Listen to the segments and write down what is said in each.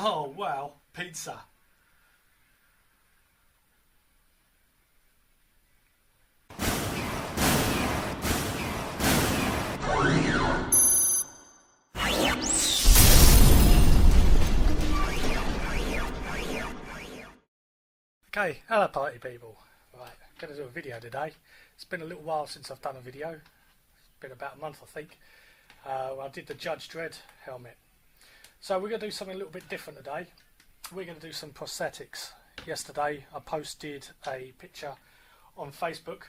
Oh wow, pizza. Okay, hello party people. Right, going to do a video today. It's been a little while since I've done a video. It's been about a month I think. I did the Judge Dredd helmet. So we're going to do something a little bit different today. We're going to do some prosthetics. Yesterday I posted a picture on Facebook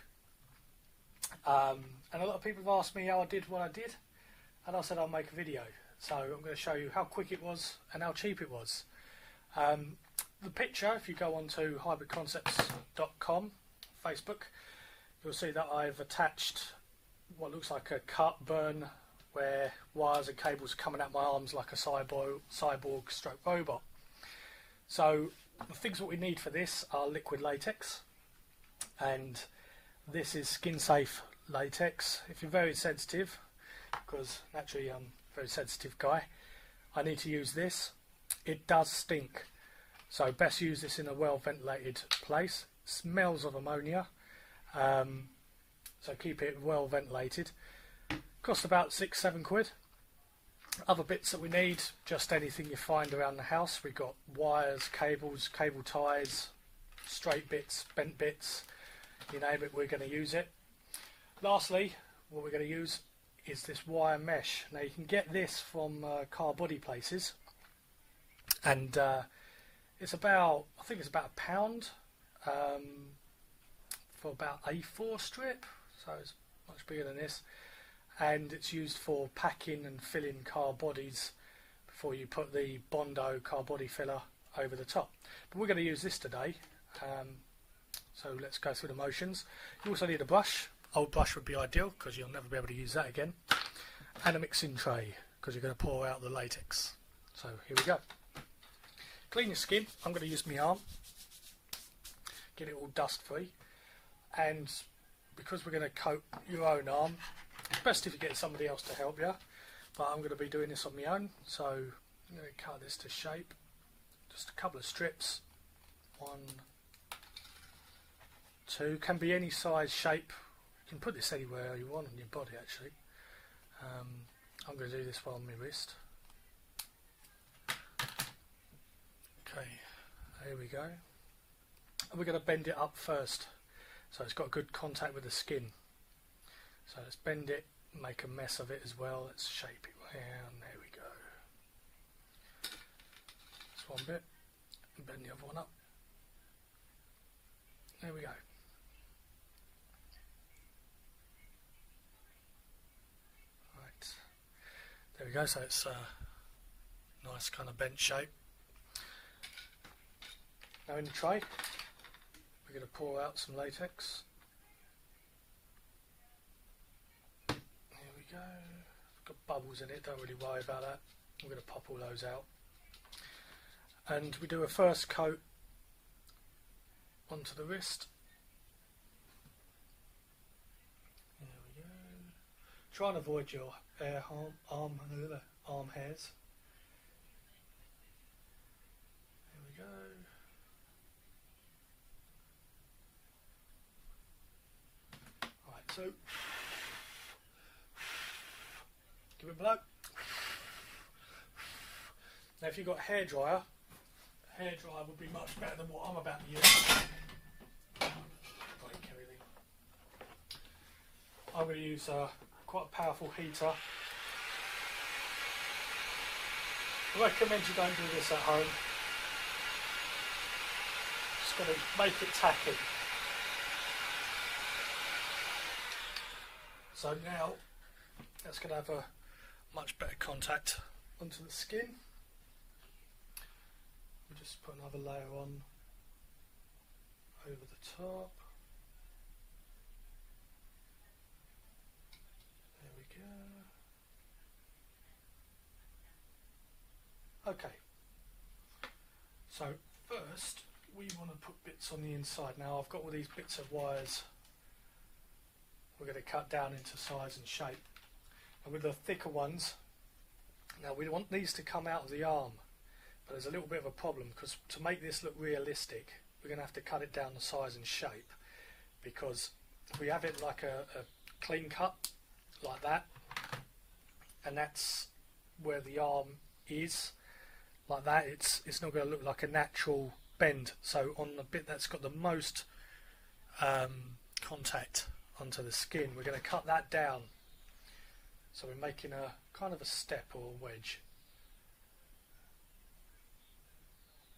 and a lot of people have asked me how I did what I did, and I said I'll make a video. So I'm going to show you how quick it was and how cheap it was. The picture, if you go onto hybridconcepts.com Facebook, you'll see that I've attached what looks like a cut burn where wires and cables are coming out my arms like a cyborg stroke robot. So the things that we need for this are liquid latex, and this is skin safe latex. If you're very sensitive, because naturally I'm a very sensitive guy, I need to use this. It does stink, so best use this in a well ventilated place. It smells of ammonia, so keep it well ventilated. Costs about £6-7. Other bits that we need, just anything you find around the house. We've got wires, cables, cable ties, straight bits, bent bits, you name it, we're going to use it. Lastly, what we're going to use is this wire mesh. Now you can get this from car body places, and it's about, I think it's about £1 for about A4 strip, so it's much bigger than this, and it's used for packing and filling car bodies before you put the Bondo car body filler over the top. But we're going to use this today, so let's go through the motions. You also need a brush. Old brush would be ideal because you'll never be able to use that again, and a mixing tray because you're going to pour out the latex. So here we go. Clean your skin. I'm going to use my arm, get it all dust free, and because we're going to coat your own arm, it's best if you get somebody else to help you, but I'm going to be doing this on my own, so I'm going to cut this to shape. Just a couple of strips, 1, 2, can be any size, shape. You can put this anywhere you want on your body actually. I'm going to do this one on my wrist. Okay, there we go. And we're going to bend it up first, so it's got good contact with the skin. So let's bend it, make a mess of it as well. Let's shape it round. There we go. This one bit, and bend the other one up. There we go. Right, there we go. So it's a nice kind of bent shape. Now in the tray, we're going to pour out some latex. There we go. It's got bubbles in it, don't really worry about that. We're going to pop all those out. And we do a first coat onto the wrist. There we go. Try and avoid your arm hairs. There we go. So, give it a blow. Now if you've got a hairdryer would be much better than what I'm about to use. I'm going to use quite a powerful heater. I recommend you don't do this at home. Just got to make it tacky. So now that's going to have a much better contact onto the skin. We'll just put another layer on over the top. There we go. Okay. So first we want to put bits on the inside. Now I've got all these bits of wires we're going to cut down into size and shape. And with the thicker ones, now we want these to come out of the arm, But there's a little bit of a problem, because to make this look realistic, we're going to have to cut it down the size and shape, because if we have it like a clean cut, like that, and that's where the arm is, like that, it's not going to look like a natural bend. So on the bit that's got the most contact onto the skin, we're going to cut that down. So we're making a kind of a step or a wedge.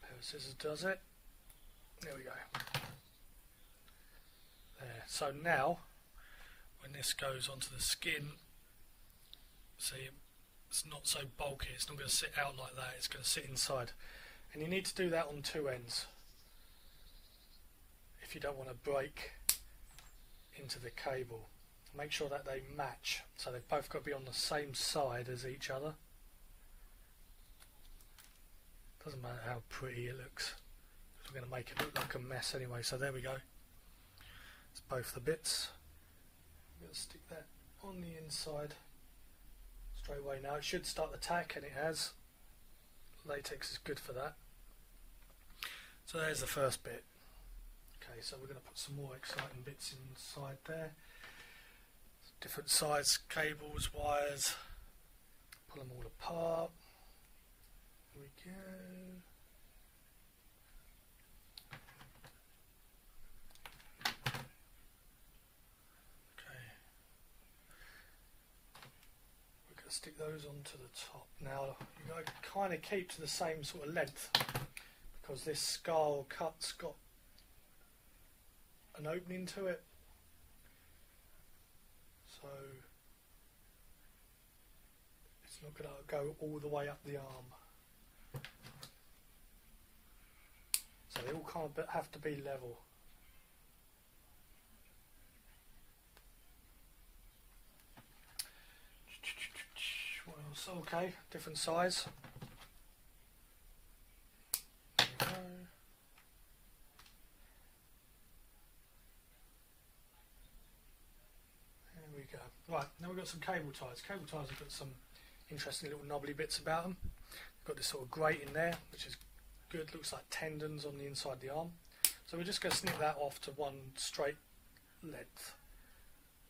Pair of scissors does it. There we go. There. So now, when this goes onto the skin, see, it's not so bulky, it's not going to sit out like that, it's going to sit inside. And you need to do that on two ends if you don't want to break into the cable. Make sure that they match, so they've both got to be on the same side as each other. Doesn't matter how pretty it looks, we're going to make it look like a mess anyway. So there we go, it's both the bits. I'm going to stick that on the inside straight away. Now it should start the tack, and it has. Latex is good for that. So there's the first bit. Okay, so we're going to put some more exciting bits inside there. Different size cables, wires. Pull them all apart. Here we go. Stick those onto the top. Now you got to kind of keep to the same sort of length, because this scar cut's got an opening to it, so it's not going to go all the way up the arm. So they all kind of have to be level. Okay, different size. There we go. There we go. Right, now we've got some cable ties. Cable ties have got some interesting little knobbly bits about them. Got this sort of grate in there, which is good. Looks like tendons on the inside of the arm. So we're just going to snip that off to one straight length.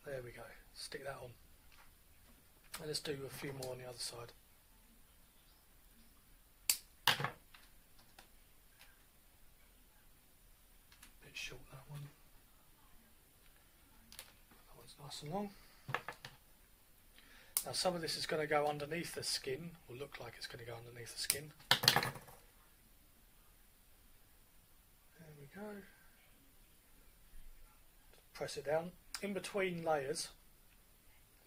There we go. Stick that on. And let's do a few more on the other side. Bit short, that one. That one's nice and long. Now some of this is going to go underneath the skin, or look like it's going to go underneath the skin. There we go. Press it down. In between layers,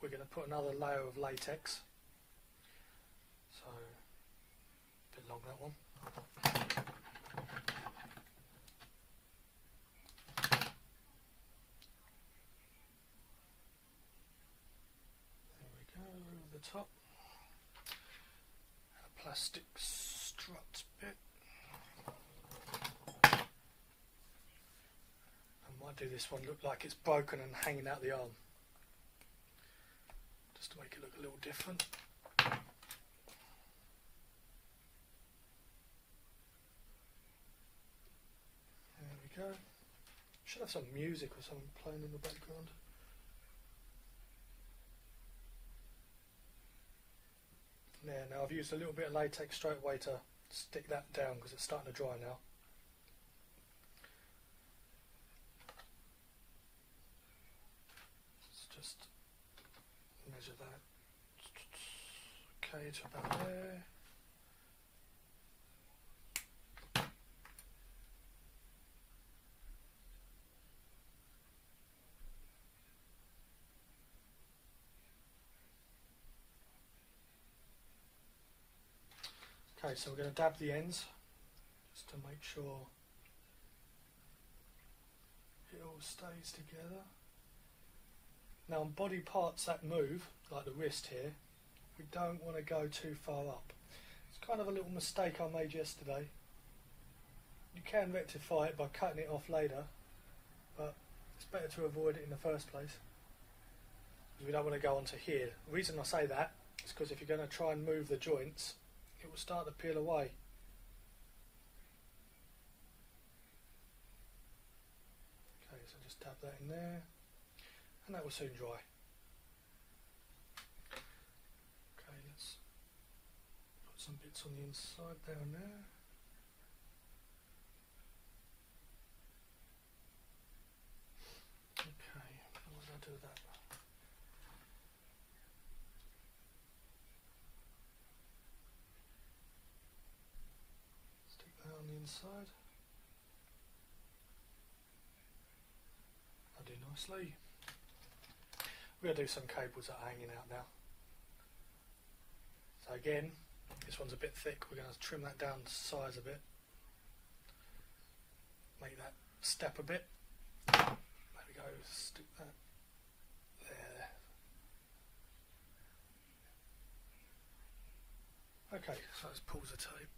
we're going to put another layer of latex. So, a bit long, that one. There we go, over the top. A plastic strut bit. I might do this one look like it's broken and hanging out the arm, just to make it look a little different. There we go. Should have some music or something playing in the background. There, now I've used a little bit of latex straight away to stick that down, because it's starting to dry now. Let's just measure that. Okay, to about there. Okay, so we're going to dab the ends just to make sure it all stays together. Now on body parts that move, like the wrist here, we don't want to go too far up. It's kind of a little mistake I made yesterday. You can rectify it by cutting it off later, but it's better to avoid it in the first place, because we don't want to go onto here. The reason I say that is because if you're going to try and move the joints, it will start to peel away. that in there, and that will soon dry. Okay, let's put some bits on the inside there and there. Okay, what did I do with that? Stick that on the inside. That'll do nicely. We're going to do some cables that are hanging out now. So again, this one's a bit thick. We're going to trim that down to size a bit. Make that step a bit. There we go, stick that there. Okay, so let's pause the tape.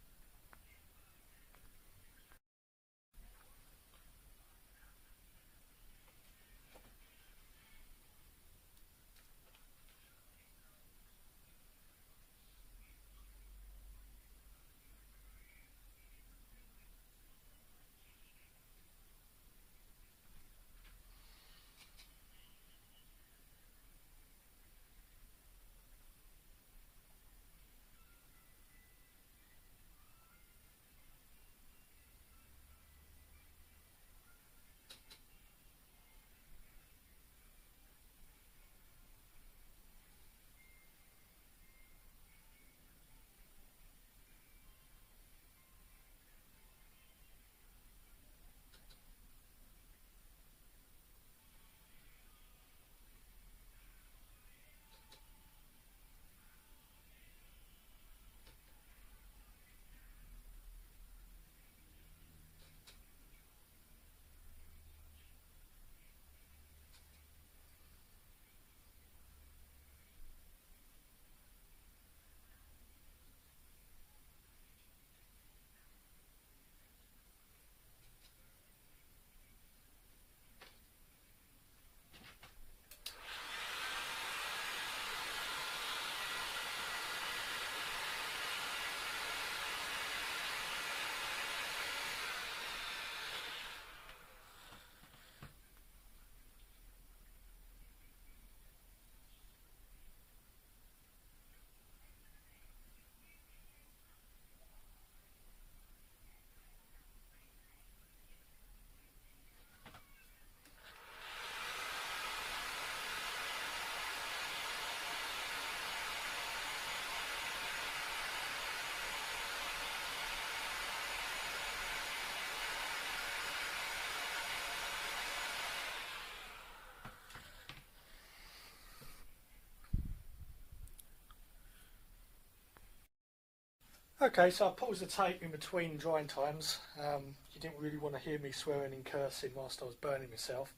Okay, so I paused the tape in between drying times. You didn't really want to hear me swearing and cursing whilst I was burning myself.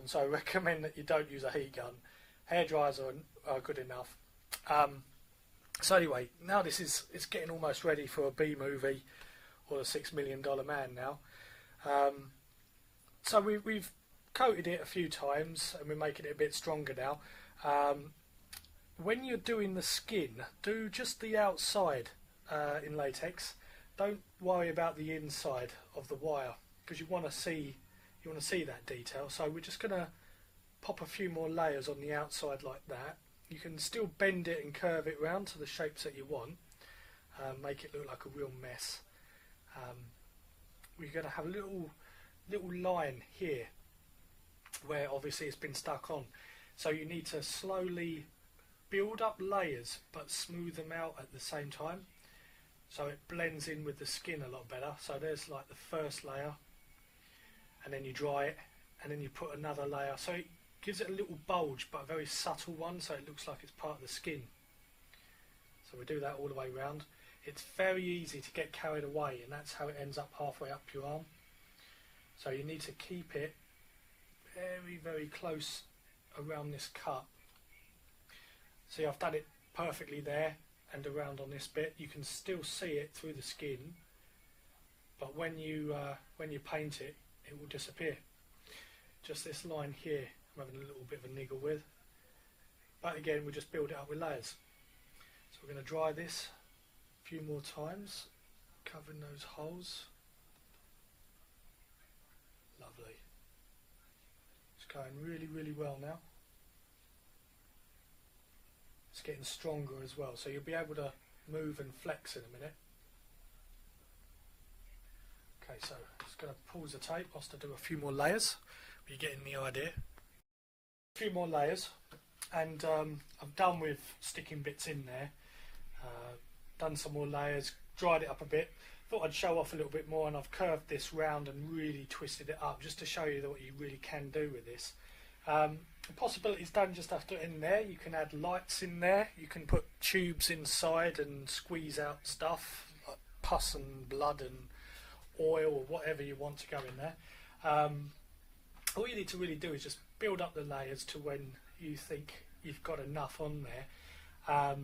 So I recommend that you don't use a heat gun. Hair dryers are good enough. So anyway, now it's getting almost ready for a B movie or a $6 Million Man now. So we've coated it a few times and we're making it a bit stronger now. When you're doing the skin, do just the outside in latex. Don't worry about the inside of the wire because you want to see that detail. So we're just going to pop a few more layers on the outside like that. You can still bend it and curve it round to the shapes that you want. Make it look like a real mess. We're going to have a little line here where obviously it's been stuck on. So you need to slowly build up layers but smooth them out at the same time. So it blends in with the skin a lot better. So there's like the first layer, and then you dry it, and then you put another layer. So it gives it a little bulge, but a very subtle one, so it looks like it's part of the skin. So we do that all the way around. It's very easy to get carried away, and that's how it ends up halfway up your arm. So you need to keep it very, very close around this cut. See, I've done it perfectly there and around on this bit. You can still see it through the skin, but when you paint it, it will disappear. Just this line here I'm having a little bit of a niggle with, but again we'll just build it up with layers. So we're going to dry this a few more times, covering those holes. Lovely. going really well now. It's getting stronger as well, so you'll be able to move and flex in a minute. Okay, so just going to pause the tape whilst I do a few more layers. You're getting the idea. A few more layers, and I'm done with sticking bits in there. Done some more layers, dried it up a bit. Thought I'd show off a little bit more, and I've curved this round and really twisted it up just to show you what you really can do with this. The possibilities don't just have to end there. You can add lights in there. You can put tubes inside and squeeze out stuff like pus and blood and oil or whatever you want to go in there. All you need to really do is just build up the layers to when you think you've got enough on there.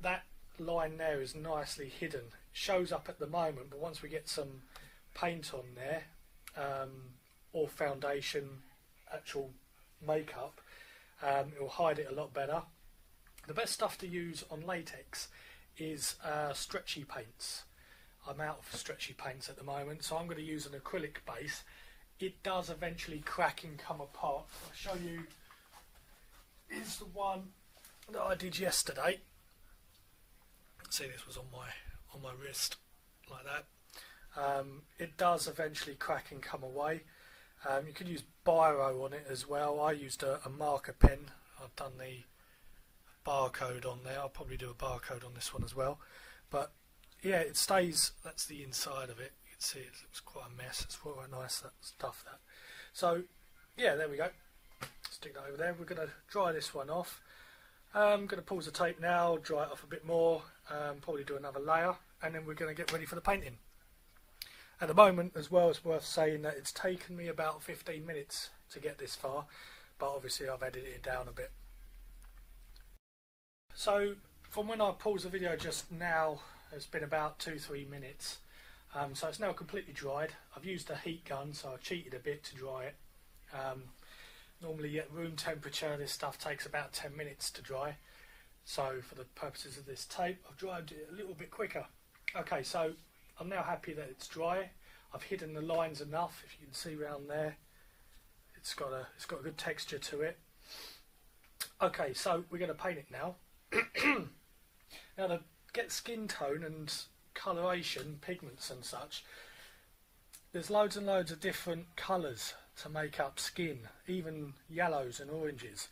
That line there is nicely hidden. It shows up at the moment, but once we get some paint on there, or foundation, actual makeup, it will hide it a lot better. The best stuff to use on latex is stretchy paints. I'm out of stretchy paints at the moment, so I'm going to use an acrylic base. It does eventually crack and come apart. I'll show you. Is the one that I did yesterday. See, this was on my wrist like that. It does eventually crack and come away. You can use biro on it as well. I used a marker pen. I've done the barcode on there. I'll probably do a barcode on this one as well. But yeah, it stays. That's the inside of it. You can see it looks quite a mess. It's quite nice, that stuff. That. So yeah, there we go. Stick that over there. We're going to dry this one off. I'm going to pause the tape now, dry it off a bit more, probably do another layer, and then we're going to get ready for the painting. At the moment as well, it's worth saying that it's taken me about 15 minutes to get this far, but obviously I've edited it down a bit. So from when I paused the video just now, it's been about 2-3 minutes. So it's now completely dried. I've used a heat gun, so I've cheated a bit to dry it. Normally at room temperature this stuff takes about 10 minutes to dry, so for the purposes of this tape I've dried it a little bit quicker. Okay, so I'm now happy that it's dry. I've hidden the lines enough. If you can see around there, it's got a good texture to it. Okay, so we're going to paint it now. Now to get skin tone and coloration, pigments and such, there's loads and loads of different colours to make up skin, even yellows and oranges.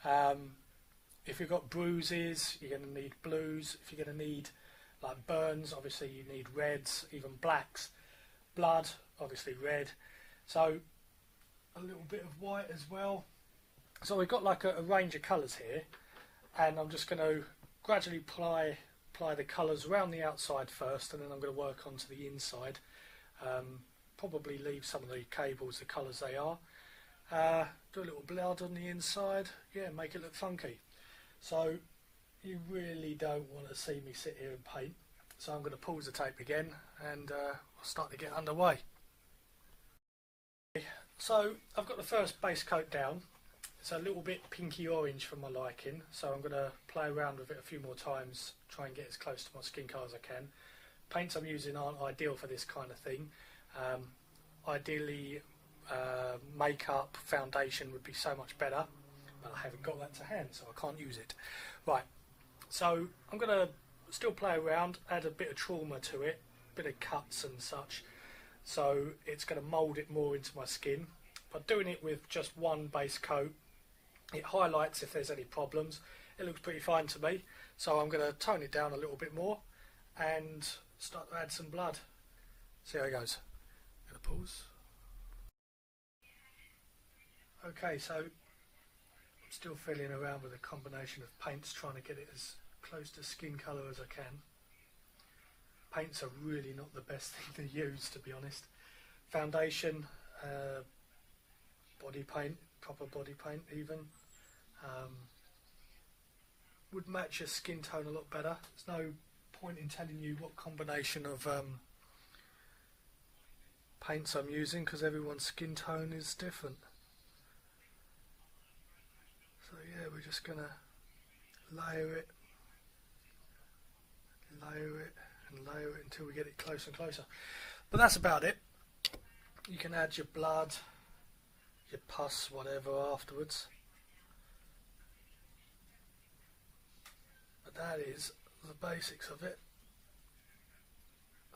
If you've got bruises, you're going to need blues. If you're going to need like burns, obviously you need reds, even blacks. Blood, obviously red. So a little bit of white as well. So we've got like a range of colours here, and I'm just going to gradually apply the colours around the outside first, and then I'm going to work onto the inside. Probably leave some of the cables the colours they are. Do a little blood on the inside, yeah, make it look funky. So you really don't want to see me sit here and paint, so I'm going to pause the tape again and we'll start to get underway. So I've got the first base coat down. It's a little bit pinky orange for my liking, so I'm going to play around with it a few more times, try and get as close to my skin colour as I can. Paints I'm using aren't ideal for this kind of thing. Ideally makeup, foundation would be so much better, but I haven't got that to hand, so I can't use it. Right, so I'm going to still play around, add a bit of trauma to it, a bit of cuts and such, so it's going to mould it more into my skin. By doing it with just one base coat, it highlights if there's any problems. It looks pretty fine to me, so I'm going to tone it down a little bit more and start to add some blood. See how it goes. Gonna pause. Okay, so I'm still fiddling around with a combination of paints, trying to get it as close to skin colour as I can. Paints are really not the best thing to use, to be honest. Foundation, body paint, proper body paint even, would match your skin tone a lot better. There's no point in telling you what combination of paints I'm using, because everyone's skin tone is different. So yeah, we're just going to layer it and layer it until we get it closer and closer. But that's about it. You can add your blood, your pus, whatever, afterwards. But that is the basics of it.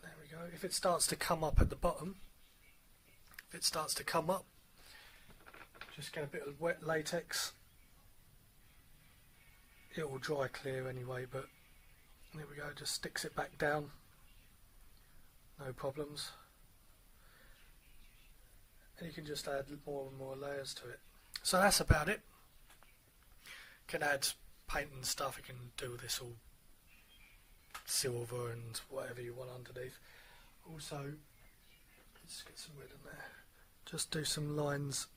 There we go. If it starts to come up at the bottom, just get a bit of wet latex. It will dry clear anyway, but there we go, just sticks it back down, no problems. And you can just add more and more layers to it. So that's about it. You can add paint and stuff, you can do this all silver and whatever you want underneath. Also, let's get some red in there. Just do some lines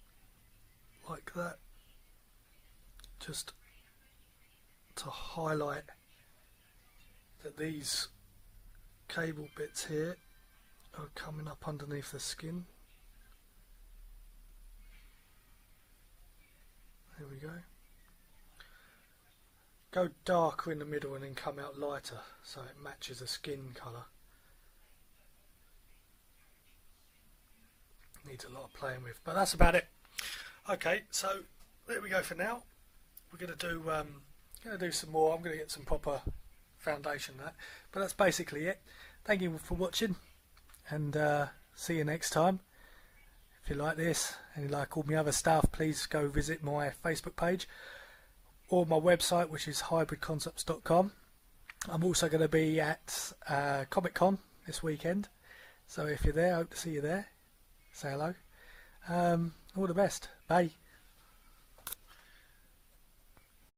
like that, just to highlight that these cable bits here are coming up underneath the skin. There we go. Go darker in the middle and then come out lighter so it matches the skin colour. Needs a lot of playing with, but that's about it. Okay, so there we go for now. We're going to do some more. I'm going to get some proper foundation that, but that's basically it. Thank you for watching, and see you next time. If you like this and you like all my other stuff, please go visit my Facebook page or my website, which is hybridconcepts.com. I'm also going to be at Comic Con this weekend, so if you're there, I hope to see you there. Say hello. All the best. Bye.